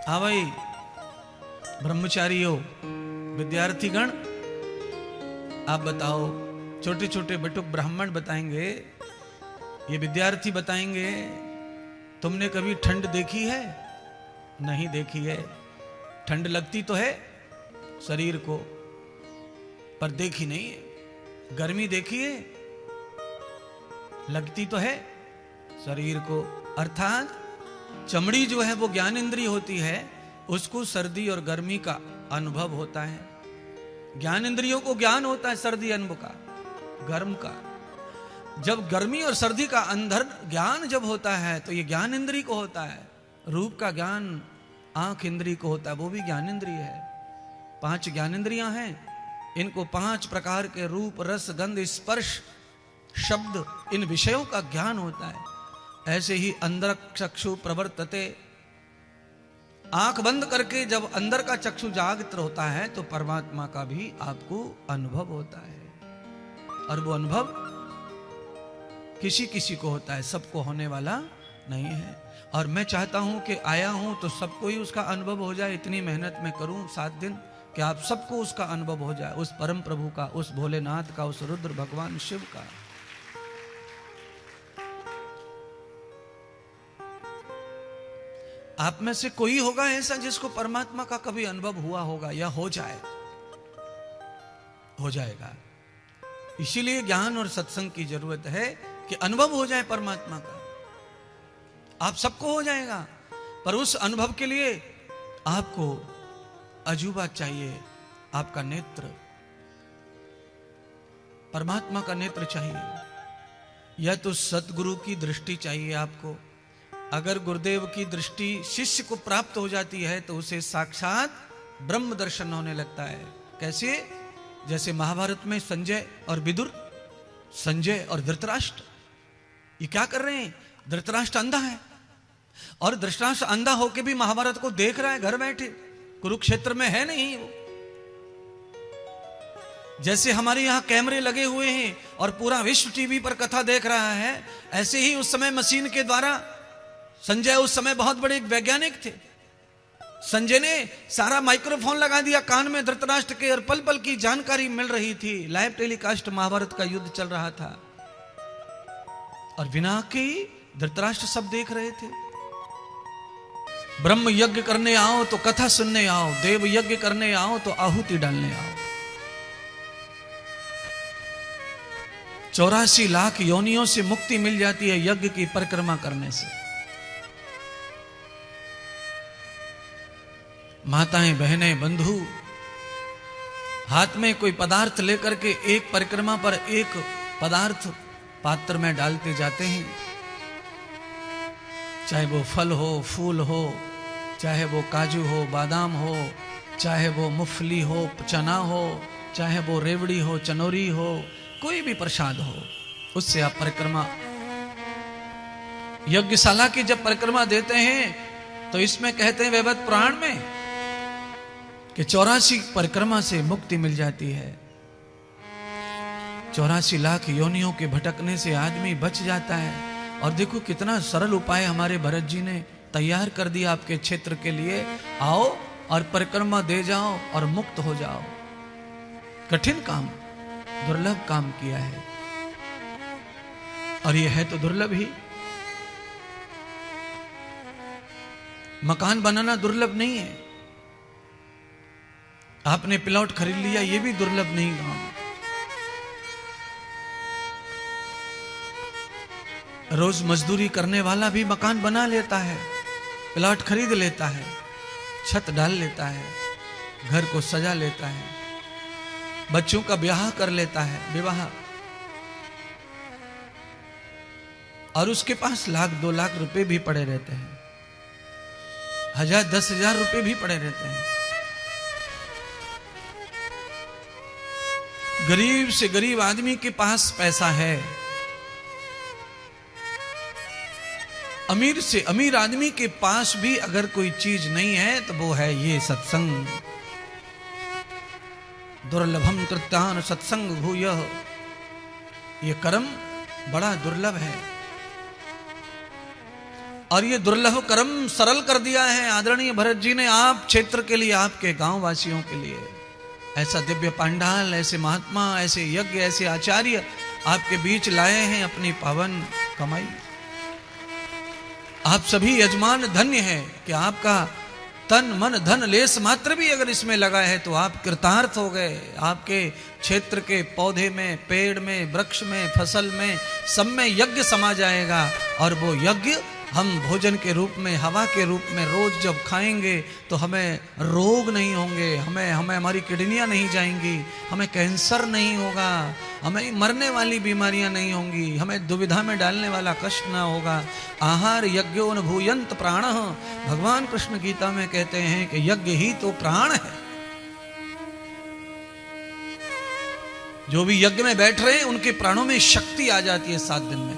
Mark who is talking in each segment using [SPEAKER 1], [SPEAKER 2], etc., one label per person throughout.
[SPEAKER 1] हाँ भाई ब्रह्मचारियों, विद्यार्थीगण, आप बताओ। छोटे छोटे बटुक ब्राह्मण बताएंगे, ये विद्यार्थी बताएंगे, तुमने कभी ठंड देखी है? नहीं देखी है। ठंड लगती तो है शरीर को, पर देखी नहीं है। गर्मी देखी है? लगती तो है शरीर को। अर्थात चमड़ी जो है वो ज्ञान इंद्रिय होती है, उसको सर्दी और गर्मी का अनुभव होता है। ज्ञान इंद्रियों को ज्ञान होता है सर्दी अनुभव का, गर्म का। जब गर्मी और सर्दी का अंदर ज्ञान जब होता है तो ये ज्ञान इंद्रिय को होता है। रूप का ज्ञान आंख इंद्रिय को होता है, वो भी ज्ञान इंद्रिय है। 5 ज्ञान इंद्रियां हैं, इनको 5 प्रकार के रूप, रस, गंध, स्पर्श, शब्द, इन विषयों का ज्ञान होता है। ऐसे ही अंदर चक्षु प्रवर्तते, आंख बंद करके जब अंदर का चक्षु जागृत होता है तो परमात्मा का भी आपको अनुभव होता है। और वो अनुभव किसी किसी को होता है, सबको होने वाला नहीं है। और मैं चाहता हूं कि आया हूं तो सबको ही उसका अनुभव हो जाए। इतनी मेहनत मैं करूं 7 दिन कि आप सबको उसका अनुभव हो जाए, उस परम प्रभु का, उस भोलेनाथ का, उस रुद्र भगवान शिव का। आप में से कोई होगा ऐसा जिसको परमात्मा का कभी अनुभव हुआ होगा या हो जाए? हो जाएगा। इसीलिए ज्ञान और सत्संग की जरूरत है कि अनुभव हो जाए परमात्मा का। आप सबको हो जाएगा, पर उस अनुभव के लिए आपको अजूबा चाहिए, आपका नेत्र, परमात्मा का नेत्र चाहिए, या तो सतगुरु की दृष्टि चाहिए आपको। अगर गुरुदेव की दृष्टि शिष्य को प्राप्त हो जाती है तो उसे साक्षात ब्रह्म दर्शन होने लगता है। कैसे? जैसे महाभारत में संजय और विदुर, संजय और धृतराष्ट्र, ये क्या कर रहे हैं? धृतराष्ट्र अंधा है और धृतराष्ट्र अंधा होके भी महाभारत को देख रहा है घर बैठे, कुरुक्षेत्र में है नहीं वो। जैसे हमारे यहां कैमरे लगे हुए हैं और पूरा विश्व टीवी पर कथा देख रहा है, ऐसे ही उस समय मशीन के द्वारा संजय उस समय बहुत बड़े वैज्ञानिक थे। संजय ने सारा माइक्रोफोन लगा दिया कान में धृतराष्ट्र के, और पल पल की जानकारी मिल रही थी। लाइव टेलीकास्ट महाभारत का युद्ध चल रहा था और बिना के धृतराष्ट्र सब देख रहे थे। ब्रह्म यज्ञ करने आओ तो कथा सुनने आओ, देव यज्ञ करने आओ तो आहुति डालने आओ। 84 लाख योनियों से मुक्ति मिल जाती है यज्ञ की परिक्रमा करने से। माताएं, बहनें, बंधु हाथ में कोई पदार्थ लेकर के एक परिक्रमा पर एक पदार्थ पात्र में डालते जाते हैं। चाहे वो फल हो, फूल हो, चाहे वो काजू हो, बादाम हो, चाहे वो मूंगफली हो, चना हो, चाहे वो रेवड़ी हो, चनौरी हो, कोई भी प्रसाद हो, उससे आप परिक्रमा, यज्ञशाला की जब परिक्रमा देते हैं तो इसमें कहते हैं वैवत पुराण में कि 84 परिक्रमा से मुक्ति मिल जाती है। 84 लाख योनियों के भटकने से आदमी बच जाता है। और देखो कितना सरल उपाय हमारे भरत जी ने तैयार कर दिया आपके क्षेत्र के लिए। आओ और परिक्रमा दे जाओ और मुक्त हो जाओ। कठिन काम, दुर्लभ काम किया है, और यह है तो दुर्लभ ही। मकान बनाना दुर्लभ नहीं है। आपने प्लॉट खरीद लिया, यह भी दुर्लभ नहीं काम। रोज मजदूरी करने वाला भी मकान बना लेता है, प्लॉट खरीद लेता है, छत डाल लेता है, घर को सजा लेता है, बच्चों का ब्याह कर लेता है, विवाह, और उसके पास 1,00,000-2 लाख रुपए भी पड़े रहते हैं, 1,000-10,000 रुपए भी पड़े रहते हैं। गरीब से गरीब आदमी के पास पैसा है, अमीर से अमीर आदमी के पास भी अगर कोई चीज नहीं है तो वो है ये सत्संग। दुर्लभम कृत्यान सत्संग भूयः, ये कर्म बड़ा दुर्लभ है। और ये दुर्लभ कर्म सरल कर दिया है आदरणीय भरत जी ने आप क्षेत्र के लिए, आपके गांव वासियों के लिए। ऐसा दिव्य पांडाल, ऐसे महात्मा, ऐसे यज्ञ, ऐसे आचार्य आपके बीच लाए हैं अपनी पावन कमाई। आप सभी यजमान धन्य हैं कि आपका तन मन धन लेस मात्र भी अगर इसमें लगा है तो आप कृतार्थ हो गए। आपके क्षेत्र के पौधे में, पेड़ में, वृक्ष में, फसल में, सब में यज्ञ समा जाएगा। और वो यज्ञ हम भोजन के रूप में, हवा के रूप में रोज जब खाएंगे तो हमें रोग नहीं होंगे, हमें हमारी किडनियां नहीं जाएंगी, हमें कैंसर नहीं होगा, हमें मरने वाली बीमारियां नहीं होंगी, हमें दुविधा में डालने वाला कष्ट ना होगा। आहार यज्ञोन भूयंत प्राण, भगवान कृष्ण गीता में कहते हैं कि यज्ञ ही तो प्राण है। जो भी यज्ञ में बैठ रहे हैं उनके प्राणों में शक्ति आ जाती है 7 दिन में।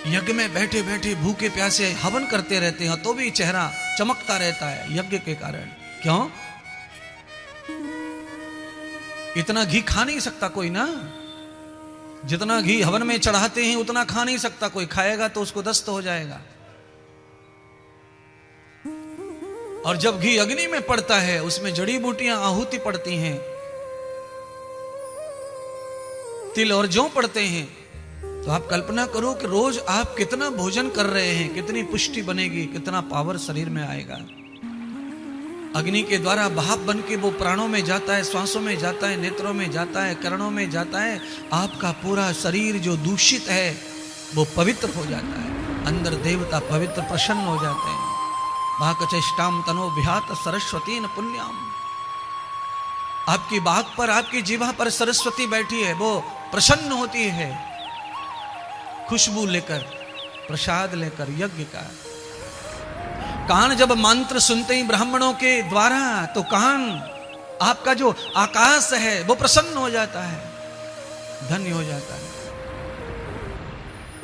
[SPEAKER 1] यज्ञ में बैठे बैठे भूखे प्यासे हवन करते रहते हैं तो भी चेहरा चमकता रहता है यज्ञ के कारण। क्यों? इतना घी खा नहीं सकता कोई ना, जितना घी हवन में चढ़ाते हैं उतना खा नहीं सकता कोई, खाएगा तो उसको दस्त हो जाएगा। और जब घी अग्नि में पड़ता है उसमें जड़ी बूटियां आहुति पड़ती हैं, तिल और जौ पड़ते हैं। तो आप कल्पना करो कि रोज आप कितना भोजन कर रहे हैं, कितनी पुष्टि बनेगी, कितना पावर शरीर में आएगा। अग्नि के द्वारा भाप बन के वो प्राणों में जाता है, श्वासों में जाता है, नेत्रों में जाता है, कर्णों में जाता है। आपका पूरा शरीर जो दूषित है वो पवित्र हो जाता है। अंदर देवता पवित्र प्रसन्न हो जाते हैं। वाक्चेष्टाम तनो विहात सरस्वती न पुण्याम। आपकी बाग पर, आपकी जीवा पर सरस्वती बैठी है, वो प्रसन्न होती है खुशबू लेकर, प्रसाद लेकर यज्ञ का। कान जब मंत्र सुनते ही ब्राह्मणों के द्वारा तो कान, आपका जो आकाश है वो प्रसन्न हो जाता है, धन्य हो जाता है।